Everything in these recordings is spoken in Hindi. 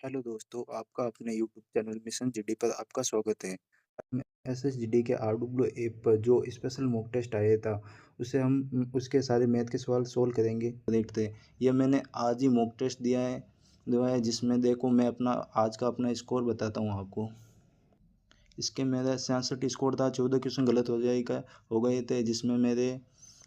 हेलो दोस्तों, आपका अपने यूट्यूब चैनल मिशन जीडी पर आपका स्वागत है। हम एसएसजीडी के आरडब्ल्यू ऐप पर जो स्पेशल मॉक टेस्ट आया था, उसे हम उसके सारे मैथ के सवाल सोल्व करेंगे। देखते हैं, ये मैंने आज ही मॉक टेस्ट दिया है जिसमें देखो मैं आज का अपना स्कोर बताता हूँ आपको। इसके मेरा 66 स्कोर था, 14 क्वेश्चन गलत हो गए थे, जिसमें मेरे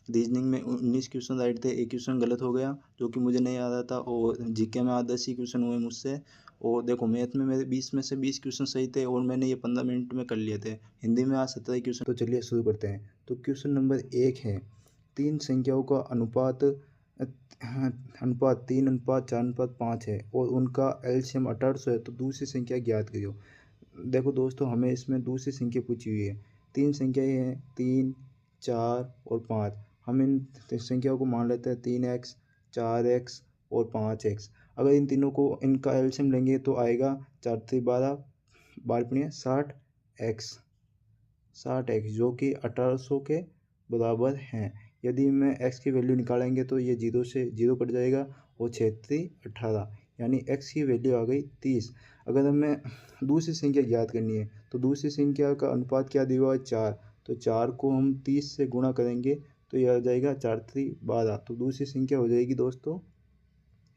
रीजनिंग में 19 क्वेश्चन राइट थे, एक क्वेश्चन गलत हो गया जो कि मुझे नहीं आ रहा था। और जीके में 10 ही क्वेश्चन हुए मुझसे। और देखो मैथ में मेरे 20 में से 20 क्वेश्चन सही थे और मैंने ये 15 मिनट में कर लिए थे। हिंदी में आज 17 क्वेश्चन। तो चलिए शुरू करते हैं। तो क्वेश्चन नंबर 1 है, तीन संख्याओं का अनुपात 3:4:5 है और उनका एलसीएम 1800 है, तो दूसरी संख्या ज्ञात करियो। देखो दोस्तों, हमें इसमें दूसरी संख्या पूछी हुई है। तीन संख्याएं हैं, 3, 4 और 5। हम इन संख्याओं को मान लेते हैं 3x, 4x और 5x। अगर इन तीनों को इनका एलसीएम लेंगे तो आएगा 4 3 12, 12 60x जो कि 1800 के बराबर हैं। यदि मैं x की वैल्यू निकालेंगे तो ये 0 से 0 कट जाएगा और 6 3 18, यानी x की वैल्यू आ गई 30। अगर हमें दूसरी संख्या ज्ञात करनी है तो दूसरी संख्या का अनुपात क्या दिया हुआ है, 4। तो 4 को हम 30 से गुणा करेंगे तो यह आ जाएगा 4 3 12। तो दूसरी संख्या हो जाएगी दोस्तों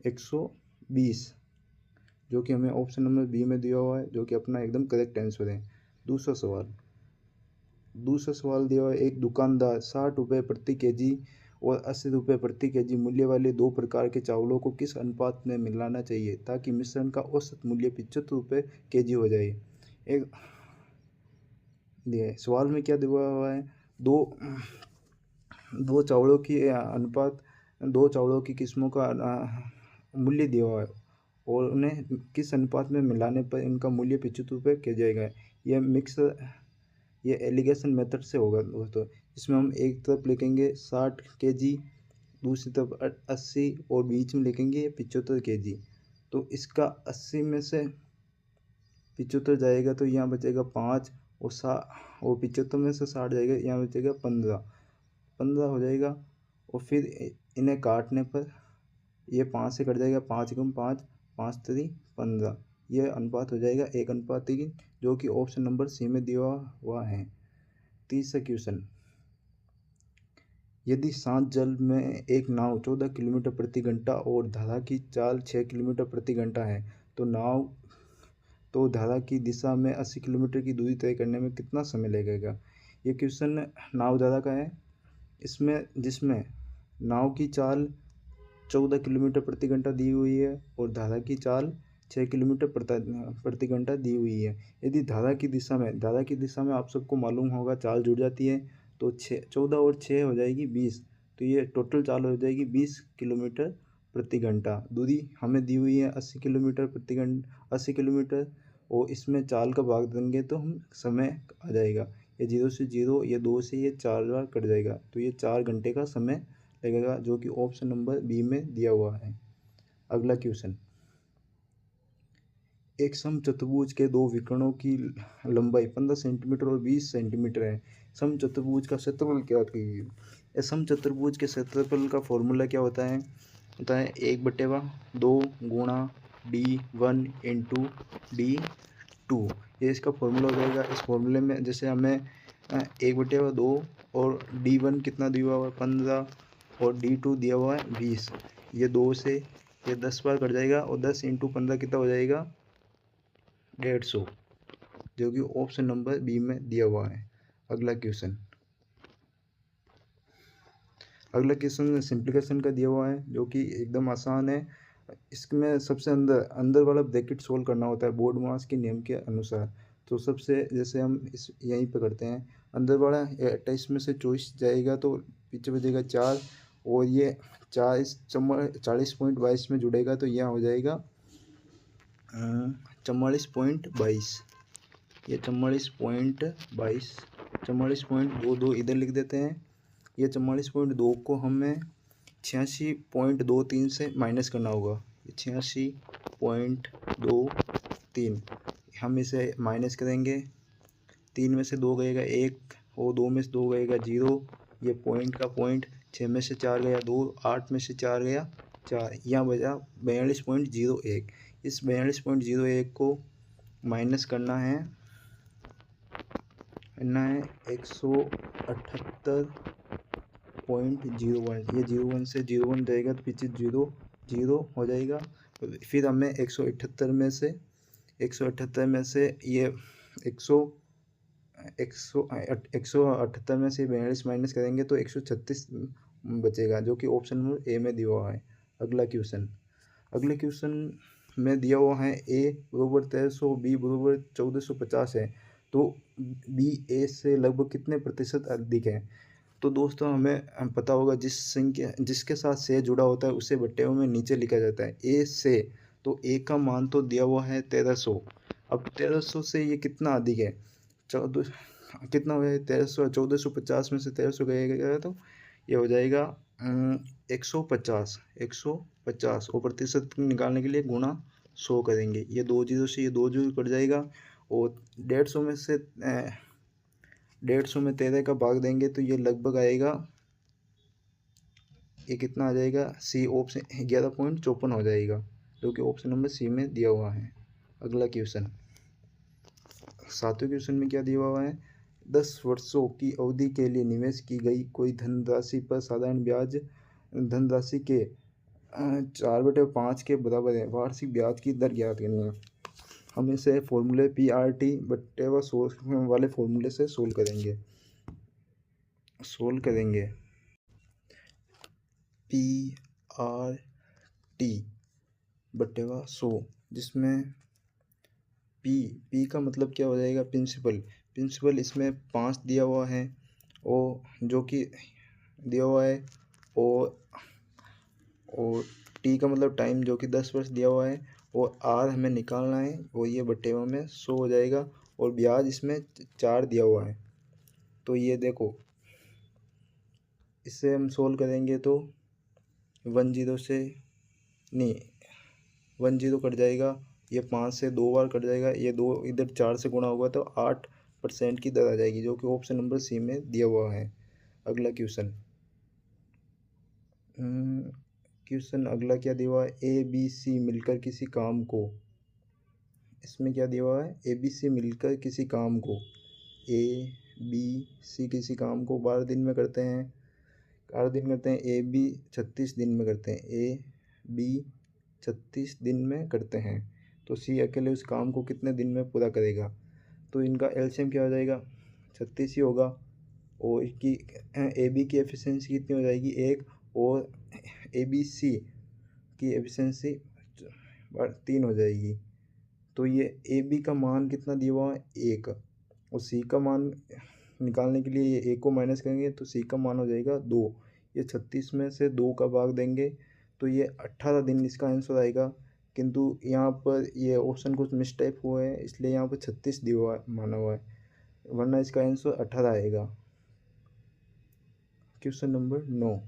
120, जो कि हमें ऑप्शन नंबर बी में दिया हुआ है, जो कि अपना एकदम करेक्ट आंसर है। दूसरा सवाल दिया हुआ है, एक दुकानदार 60 रुपये प्रति केजी और 80 रुपये प्रति केजी मूल्य वाले दो प्रकार के चावलों को किस अनुपात में मिलाना चाहिए ताकि मिश्रण का औसत मूल्य 75 रुपये केजी हो जाए। एक सवाल में क्या दिया हुआ है, दो दो चावलों की अनुपात दो चावलों की किस्मों का मूल्य दिया हुआ है और उन्हें किस अनुपात में मिलाने पर इनका मूल्य 75 रुपये किया जाएगा। ये एलिगेशन मेथड से होगा दोस्तों। इसमें हम एक तरफ लिखेंगे 60 केजी, दूसरी तरफ 80 और बीच में लिखेंगे 75 केजी। तो इसका 80 में से 75 जाएगा तो यहाँ बचेगा 5 और 75 में से 60 जाएगा, यहाँ बचेगा 15 हो जाएगा। और फिर इन्हें काटने पर ये 5 से कट जाएगा, 5 गुम 5, 5 3 15। यह अनुपात हो जाएगा 1:3, जो कि ऑप्शन नंबर सी में दिया हुआ है। तीसरा क्वेश्चन, यदि शांत जल में एक नाव 14 किलोमीटर प्रति घंटा और धारा की चाल 6 किलोमीटर प्रति घंटा है तो धारा की दिशा में 80 किलोमीटर की दूरी तय करने में कितना समय लगेगा। ये क्वेश्चन नाव धारा का है, जिसमें नाव की चाल 14 किलोमीटर प्रति घंटा दी हुई है और धारा की चाल 6 किलोमीटर प्रति घंटा दी हुई है। यदि धारा की दिशा में आप सबको मालूम होगा चाल जुड़ जाती है, तो 14 और 6 हो जाएगी 20। तो ये टोटल चाल हो जाएगी 20 किलोमीटर प्रति घंटा। दूरी हमें दी हुई है 80 किलोमीटर, और इसमें चाल का भाग देंगे तो हम समय आ जाएगा। ये 0 से 0, ये 2 से ये 4 बार कट जाएगा, तो ये 4 घंटे का समय लगेगा, जो कि ऑप्शन नंबर बी में दिया हुआ है। अगला क्वेश्चन, एक समचतुर्भुज के दो विकर्णों की लंबाई 15 सेंटीमीटर और 20 सेंटीमीटर है। समचतुर्भुज का क्षेत्रफल क्या है। समचतुर्भुज के क्षेत्रफल का फॉर्मूला क्या होता है 1/2 गुणा D1 इंटू D2। ये इसका फॉर्मूला हो जाएगा। इस फॉर्मूले में जैसे हमें 1/2 और D1 कितना दिया हुआ है 15 और D2 दिया हुआ है 20। ये 2 से ये 10 बार कट जाएगा और 10 इंटू 15 कितना हो जाएगा 150, जो कि ऑप्शन नंबर बी में दिया हुआ है। अगला क्वेश्चन सिंप्लीफिकेशन का दिया हुआ है, जो कि एकदम आसान है। इसमें सबसे अंदर वाला ब्रैकेट सोल्व करना होता है बोर्ड मास के नियम के अनुसार। तो सबसे जैसे हम यहीं पे करते हैं, अंदर वाला 28 में से 24 जाएगा तो पीछे बचेगा 4, और ये 40.22 में जुड़ेगा तो यह हो जाएगा 44.22। ये 44.22 इधर लिख देते हैं। ये 44.2 को हमें 86.23 से माइनस करना होगा। 86.23 हम इसे माइनस करेंगे, 3 में से 2 गएगा 1 और 2 में से 2 गएगा 0। ये पॉइंट का पॉइंट, 6 में से 4 गया 2, 8 में से 4 गया 4, यहाँ बचा 42.01। इस 42.01 को माइनस करना है 178.01। ये 01 से 01 जाएगा तो पीछे 0 0 हो जाएगा। फिर हमें 178 में से ये 178 में से 42 माइनस करेंगे तो 136 बचेगा, जो कि ऑप्शन नंबर ए में दिया हुआ है। अगले क्वेश्चन में दिया हुआ है ए बराबर 1300, बी बराबर 1450 है, तो बी ए से लगभग कितने प्रतिशत अधिक है। तो दोस्तों हमें पता होगा जिसके साथ से जुड़ा होता है उसे बट्टे में नीचे लिखा जाता है ए से। तो ए का मान तो दिया हुआ है 1300। अब 1300 से ये कितना अधिक है, 14 कितना हो जाएगा 1300, 1450 में से 1300 गएगा तो ये हो जाएगा 150 और प्रतिशत निकालने के लिए गुणा 100 करेंगे। ये 2 जीरो से ये 2 जीरो कट जाएगा और 150 में से 150 में 13 का भाग देंगे तो ये लगभग आएगा, ये कितना आ जाएगा, सी ऑप्शन 11.54 हो जाएगा, जो कि ऑप्शन नंबर सी में दिया हुआ है। अगला क्वेश्चन 7वें क्वेश्चन में क्या दिया हुआ है, 10 वर्षों की अवधि के लिए निवेश की गई कोई धनराशि पर साधारण ब्याज धनराशि के 4/5 के बराबर है। वार्षिक ब्याज की दर ज्ञात करनी है। हम इसे फॉर्मूले PRT बट्टे व वाले फॉर्मूले से सोल्व करेंगे। PRT बट्टे व 100, जिसमें P का मतलब क्या हो जाएगा, प्रिंसिपल इसमें 5 दिया हुआ है और जो कि दिया हुआ है, और T का मतलब टाइम जो कि 10 वर्ष दिया हुआ है, और R हमें निकालना है और ये बट्टेवा में 100 हो जाएगा, और ब्याज इसमें 4 दिया हुआ है। तो ये देखो इससे हम सोल्व करेंगे तो 10 कट जाएगा, ये 5 से 2 बार कट जाएगा, ये 2 इधर 4 से गुणा होगा तो 8% की दर आ जाएगी, जो कि ऑप्शन नंबर सी में दिया हुआ है। अगला क्वेश्चन अगला क्या दिया हुआ है, ABC मिलकर किसी काम को, इसमें क्या दिया हुआ है, ABC मिलकर किसी काम को, ABC किसी काम को 12 दिन में करते हैं, AB 36 दिन में करते हैं, AB 36 दिन में करते हैं, तो C अकेले उस काम को कितने दिन में पूरा करेगा। तो इनका एलसीएम क्या हो जाएगा, 36 ही होगा, और इसकी AB की एफिशिएंसी कितनी हो जाएगी 1, और ABC की एफिशिएंसी 3 हो जाएगी। तो ये AB का मान कितना दिया हुआ है 1, और C का मान निकालने के लिए ये 1 को माइनस करेंगे तो C का मान हो जाएगा 2। ये 36 में से 2 का भाग देंगे तो ये 18 दिन इसका आंसर आएगा, किंतु यहाँ पर ये ऑप्शन कुछ मिस्टेक हुए हैं, इसलिए यहाँ पर 36 दिया हुआ माना हुआ है, वरना इसका आंसर 18 आएगा। क्वेश्चन नंबर 9,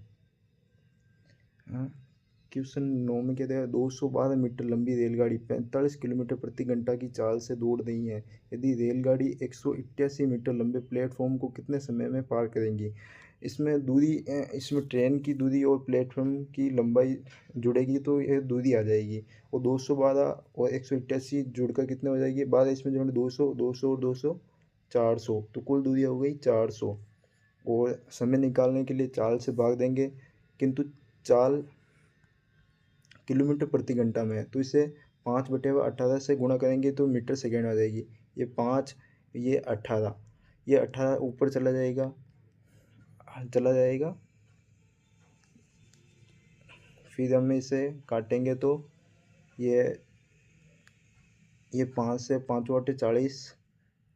क्वेश्चन 9 में क्या दिया, 212 मीटर लंबी रेलगाड़ी 45 किलोमीटर प्रति घंटा की चाल से दौड़ रही है। यदि रेलगाड़ी 188 मीटर लंबे प्लेटफॉर्म को कितने समय में पार करेंगी। इसमें ट्रेन की दूरी और प्लेटफॉर्म की लंबाई जुड़ेगी तो यह दूरी आ जाएगी, और 212 और 188 जुड़कर कितने हो जाएगी, 12 इसमें जोड़े 200 200 और 200 400, तो कुल दूरी हो गई 400। और समय निकालने के लिए चाल से भाग देंगे, किंतु चाल किलोमीटर प्रति घंटा में है, तो इसे 5/18 से गुणा करेंगे तो मीटर सेकेंड आ जाएगी। ये 5, ये 18, ये 18 ऊपर चला जाएगा, फिर हम इसे काटेंगे तो ये 5 से 5 × 8 = 40,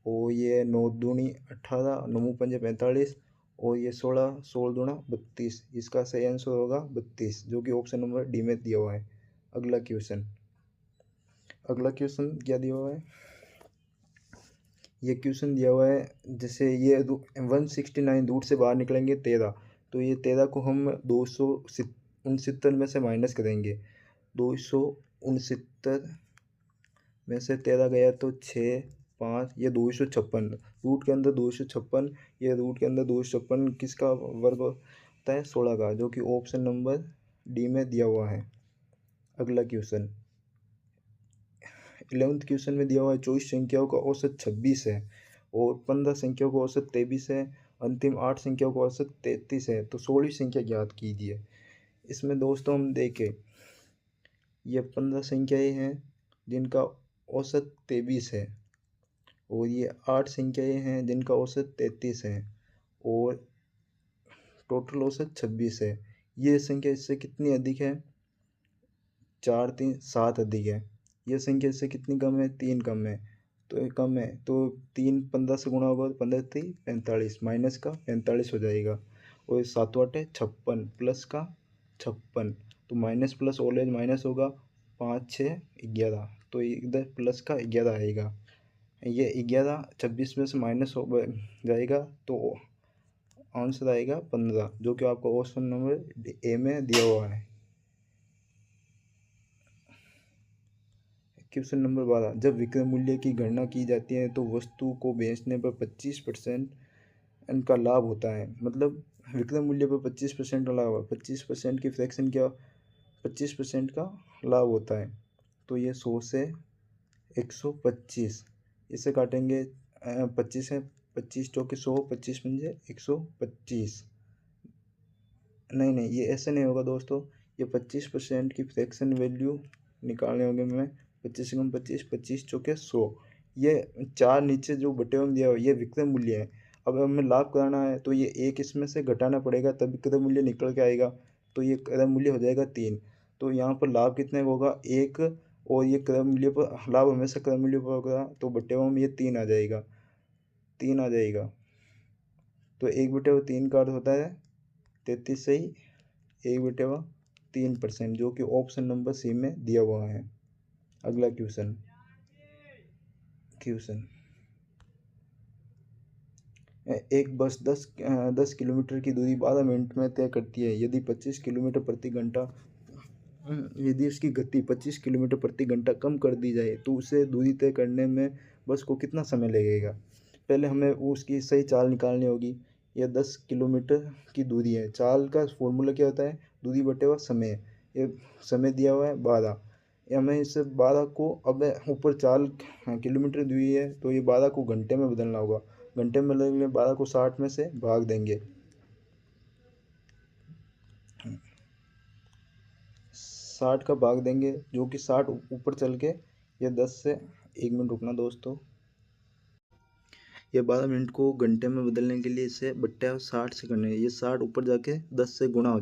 और ये 9 दूनी 18, 9 पंजे 45, और ये 16 16 दूना 32, इसका सही आंसर होगा 32, जो कि ऑप्शन नंबर डी में दिया हुआ है। अगला क्वेश्चन क्या दिया हुआ है, ये क्वेश्चन दिया हुआ है, जैसे ये 169 दूर से बाहर निकलेंगे 13, तो ये 13 को हम 269 में से माइनस करेंगे, 269 में से 13 गया तो 6 5, ये 256, रूट के अंदर 256, ये रूट के अंदर 256 किसका वर्ग होता है, 16 का, जो कि ऑप्शन नंबर डी में दिया हुआ है। अगला क्वेश्चन 11th क्वेश्चन में दिया हुआ है 24 संख्याओं का औसत 26 है और 15 संख्याओं का औसत 23 है, अंतिम 8 संख्याओं का औसत 33 है, तो 16वीं संख्या ज्ञात कीजिए। इसमें दोस्तों हम देखें, ये 15 संख्याएँ हैं जिनका औसत 23 है और ये 8 संख्याएँ हैं जिनका औसत 33 है और टोटल औसत 26 है। ये संख्या इससे कितनी अधिक है? 4 3 7 अधिक है। ये संख्या इससे कितनी कम है? 3 कम है। तो ये कम है तो 3 15 से गुणा होगा तो 15 3 45 माइनस का 45 हो जाएगा और 7 8 56 प्लस का 56 तो माइनस प्लस ऑलवेज माइनस होगा। 5 6 11 तो इधर प्लस का 11 आएगा। ये 11 26 में से माइनस हो जाएगा तो आंसर आएगा 15 जो कि आपको ऑप्शन नंबर ए में दिया हुआ है। क्वेश्चन नंबर 12, जब विक्रय मूल्य की गणना की जाती है तो वस्तु को बेचने पर 25% इनका लाभ होता है। मतलब विक्रय मूल्य पर 25% का लाभ है। 25% की फ्रैक्शन क्या? 25% का लाभ होता है। तो ये 100 से 125 इसे काटेंगे 25 है 25 चौके 100 25 पंजे 125। नहीं ये ऐसे नहीं होगा दोस्तों, ये 25% की फ्रैक्शन वैल्यू निकालने होंगे हमें। 25 से कम 25 25 चौके 100 ये 4 नीचे जो बटे हुए दिया हुआ ये विक्रय मूल्य है। अब हमें लाभ कराना है तो ये एक इसमें से घटाना पड़ेगा तब विक्रय मूल्य निकल के आएगा। तो ये क्रय मूल्य हो जाएगा 3। तो यहाँ पर लाभ कितने होगा? 1 और ये क्रय मूल्य पर लाभ हमेशा क्रय मूल्य पर होगा तो बटे हुए में ये 3 आ जाएगा। 3 आ जाएगा तो 1/3 का अर्थ होता है 33 से ही 1/3% जो कि ऑप्शन नंबर सी में दिया हुआ है। अगला क्वेश्चन एक बस 10 किलोमीटर की दूरी 12 मिनट में तय करती है। यदि 25 किलोमीटर प्रति घंटा यदि उसकी गति 25 किलोमीटर प्रति घंटा कम कर दी जाए तो उसे दूरी तय करने में बस को कितना समय लगेगा? पहले हमें उसकी सही चाल निकालनी होगी। यह 10 किलोमीटर की दूरी है। चाल का फॉर्मूला क्या होता है? दूरी बटे हुआ समय। ये समय दिया हुआ है 12। हमें इस 12 को अब ऊपर चाल किलोमीटर दूरी है तो ये 12 को घंटे में बदलना होगा। घंटे में बदलने 12 को 60 में से भाग देंगे। 60 का भाग देंगे जो कि 60 ऊपर चल के ये 10 से 1 मिनट रुकना दोस्तों। ये 12 मिनट को घंटे में बदलने के लिए इसे बट्टा 60 से करने ये 60 ऊपर जाके 10 से गुणा हो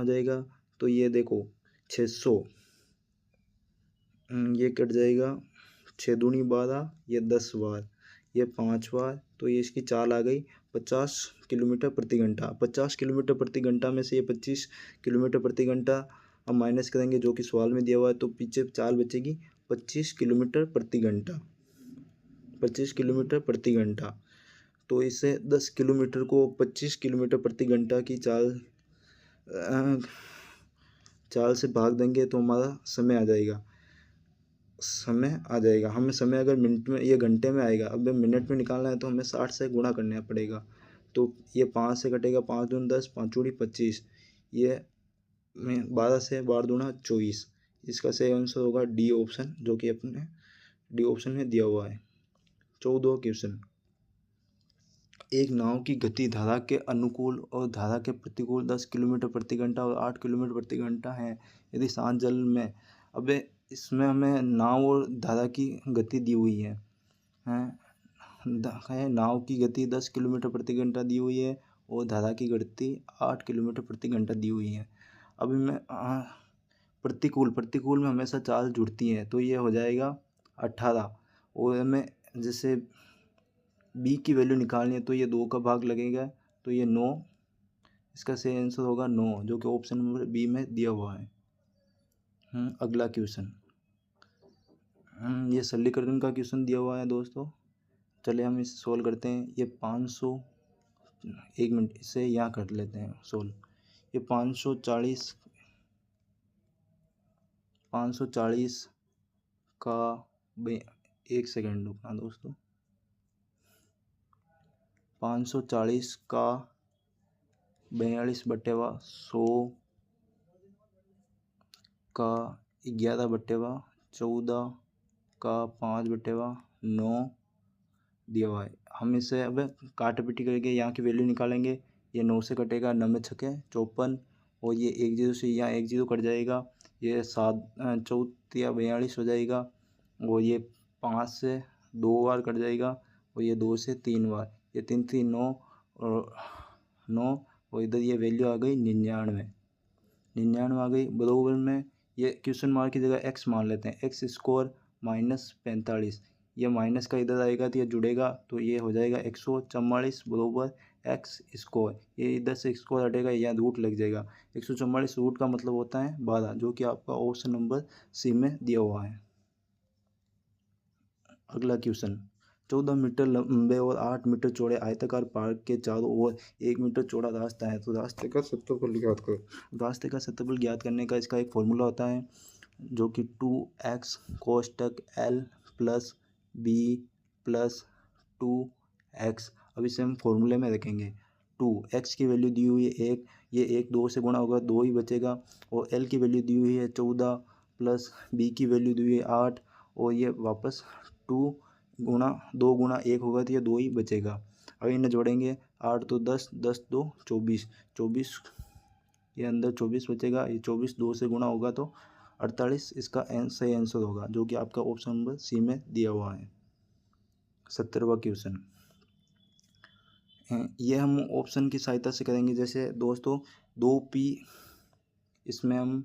जाएगा तो ये देखो 600 ये कट जाएगा 6 दूनी 12 ये 10 बार ये 5 बार तो ये इसकी चाल आ गई 50 किलोमीटर प्रति घंटा। 50 किलोमीटर प्रति घंटा में से ये 25 किलोमीटर प्रति घंटा अब माइनस करेंगे जो कि सवाल में दिया हुआ है तो पीछे चाल बचेगी 25 किलोमीटर प्रति घंटा। 25 किलोमीटर प्रति घंटा तो इससे 10 किलोमीटर को 25 किलोमीटर प्रति घंटा की चाल से भाग देंगे तो हमारा समय आ जाएगा। हमें समय अगर मिनट में ये घंटे में आएगा। अब मिनट में निकालना है तो हमें 60 से गुणा करना पड़ेगा। तो ये 5 से कटेगा 5 दूनी 10 5 चौड़ी 25 ये 12 से 12 दूना 24। इसका सही आंसर होगा डी ऑप्शन जो कि अपने डी ऑप्शन में दिया हुआ है। 14 क्वेश्चन, एक नाव की गति धारा के अनुकूल और धारा के प्रतिकूल 10 किलोमीटर प्रति घंटा और 8 किलोमीटर प्रति घंटा है यदि शांत जल में। अब इसमें हमें नाव और धारा की गति दी हुई है नाव की गति 10 किलोमीटर प्रति घंटा दी हुई है और धारा की गति 8 किलोमीटर प्रति घंटा दी हुई है। अब में प्रतिकूल में हमेशा चाल जुड़ती है तो ये हो जाएगा 18 और हमें जैसे बी की वैल्यू निकालनी है तो ये 2 का भाग लगेगा तो ये 9। इसका सही आंसर होगा 9 जो कि ऑप्शन नंबर बी में दिया हुआ है। अगला क्वेश्चन ये सरलीकरण का क्वेश्चन दिया हुआ है दोस्तों। चलिए हम इसे सोल्व करते हैं। ये 500 1 मिनट इसे यहाँ कर लेते हैं सोल्व। ये 540 का 1 सेकेंड रुकना दोस्तों। 540 का 42/100 का 11/4 14 का 5/9 दिया हुआ है। हम इसे अब काट पिटी करके यहाँ की वैल्यू निकालेंगे। ये 9 से कटेगा, 9 में छके 54, और ये 1 0 से यहाँ 1 0 कट जाएगा, ये 7 14 42 हो जाएगा, और ये 5 से 2 बार कट जाएगा, और ये 2 से 3 बार, ये 3 3 9 और 9, और इधर ये वैल्यू आ गई 99 आ गई। बराबर में ये क्वेश्चन मार्क की जगह एक्स मान लेते हैं, एक्स स्क्वायर माइनस 45, ये माइनस का इधर आएगा तो ये जुड़ेगा, तो ये हो जाएगा 144 बराबर एक्स स्क्वायर, ये इधर से स्क्वायर हटेगा, यहाँ रूट लग जाएगा। 144 रूट का मतलब होता है 12, जो कि आपका ऑप्शन नंबर सी में दिया हुआ है। अगला क्वेश्चन, 14 मीटर लंबे और 8 मीटर चौड़े आयताकार पार्क के चारों ओर 1 मीटर चौड़ा रास्ता है, तो रास्ते का क्षेत्रफल ज्ञात करो। रास्ते का क्षेत्रफल ज्ञात करने का इसका एक फॉर्मूला होता है, जो कि 2x कोष्टक L plus B plus 2x। अब इसे हम फॉर्मूले में रखेंगे। 2x की वैल्यू दी हुई है 1, ये 1 2 से गुणा होगा 2 ही बचेगा, और L की वैल्यू दी हुई है 14 प्लस B की वैल्यू दी हुई है 8, और ये वापस 2 गुणा 1 होगा तो ये 2 ही बचेगा। अब इन्हें जोड़ेंगे, 8 तो 10, 10 2 24, 24 ये अंदर 24 बचेगा, ये 24 2 से गुणा होगा तो 48 इसका सही आंसर होगा, जो कि आपका ऑप्शन नंबर सी में दिया हुआ है। 17वां क्वेश्चन, ये हम ऑप्शन की सहायता से करेंगे। जैसे दोस्तों 2p, इसमें हम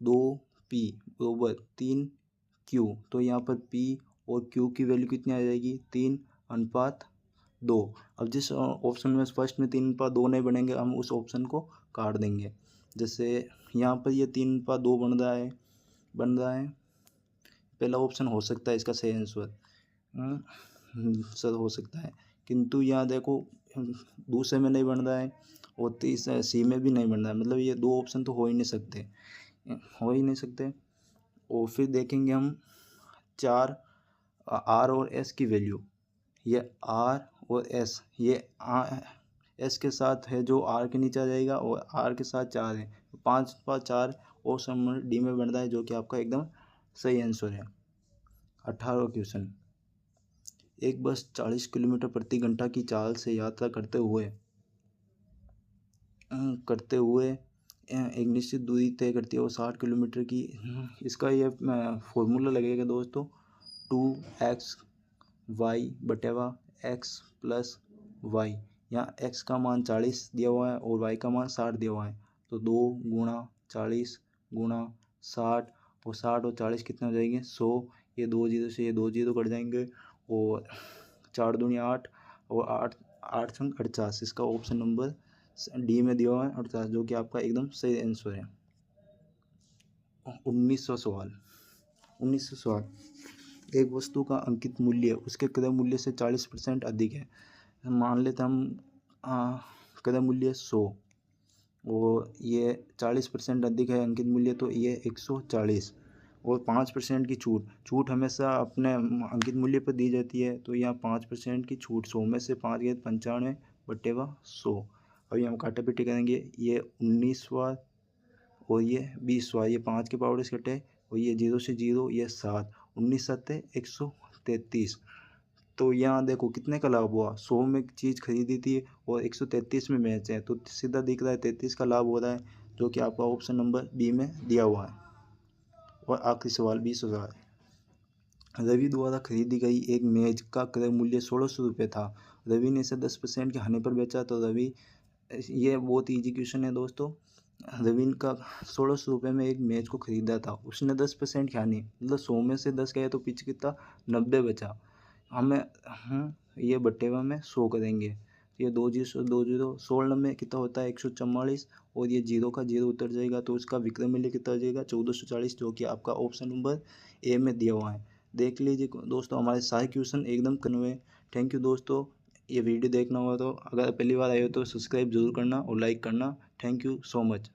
2p बराबर 3q, तो यहाँ पर p और q की वैल्यू कितनी आ जाएगी, 3:2। अब जिस ऑप्शन में फर्स्ट में 3:2 नहीं बनेंगे, हम उस ऑप्शन को काट देंगे। जैसे यहाँ पर ये 3:2 बन रहा है, पहला ऑप्शन हो सकता है इसका सही आंसर सर हो सकता है, किंतु यहाँ देखो दूसरे में नहीं बन रहा है, और तीसरे सी में भी नहीं बन रहा है, मतलब ये 2 ऑप्शन तो हो ही नहीं सकते। और फिर देखेंगे हम 4 आर और एस की वैल्यू, ये आर और एस, ये एस के साथ है जो आर के नीचे आ जाएगा, और आर के साथ 4 है, 5/4 ऑप्शन नंबर डी में बन रहा है, जो कि आपका एकदम सही आंसर है। 18वां क्वेश्चन, एक बस 40 किलोमीटर प्रति घंटा की चाल से यात्रा करते हुए एक निश्चित दूरी तय करती है और 60 किलोमीटर की, इसका ये फॉर्मूला लगेगा दोस्तों, 2x y/x प्लस y। यहाँ x का मान 40 दिया हुआ है और y का मान 60 दिया हुआ है, तो 2 गुणा 40 गुणा 60, और 60 और 40 कितने हो जाएंगे, 100। ये 2 0 से ये 2 0 कट जाएंगे, और 4 दूनी 8, और 8 संग 48, इसका ऑप्शन नंबर डी में दिया हुआ है 48, जो कि आपका एकदम सही आंसर है। 19वां सवाल, एक वस्तु का अंकित मूल्य उसके क्रय मूल्य से 40% अधिक है। मान लेते हम क्रय मूल्य 100, और ये 40% अधिक है अंकित मूल्य, तो ये 140, और 5% की छूट हमेशा अपने अंकित मूल्य पर दी जाती है, तो यहाँ 5% की छूट, 100 में से 5 गए 95/100। अभी हम काटा पीटी करेंगे, ये 19वां और ये 20वां, ये 5 के पावर से कटे, और ये 0 से 0, ये 7, 19 7 133। तो यहाँ देखो कितने का लाभ हुआ, 100 में चीज़ खरीदी थी और 133 में मैच है, तो सीधा दिख रहा है 33 का लाभ हो रहा है, जो कि आपका ऑप्शन नंबर बी में दिया हुआ है। और आखिरी सवाल 20,000, रवि द्वारा खरीदी गई एक मेज का क्रय मूल्य 1600 रुपये था। रवि ने इसे 10% के हानि पर बेचा, तो रवि, ये बहुत ईजी क्वेश्चन है दोस्तों। रवि का 1600 रुपये में एक मेज को खरीदा था, उसने 10% की हानि, मतलब 100 में से 10 गए तो पीछे कितना 90 बचा। हमें ये बटेवा में 100 करेंगे, ये 2 0 16 में कितना होता है 144, और ये 0 का 0 उतर जाएगा, तो इसका विक्रय मूल्य कितना हो जाएगा 1440, जो कि आपका ऑप्शन नंबर ए में दिया हुआ है। देख लीजिए दोस्तों, हमारे सारे क्वेश्चन एकदम कन्वे। थैंक यू दोस्तों, ये वीडियो देखना हुआ तो अगर पहली बार आए हो तो सब्सक्राइब जरूर करना और लाइक करना। Thank you so much.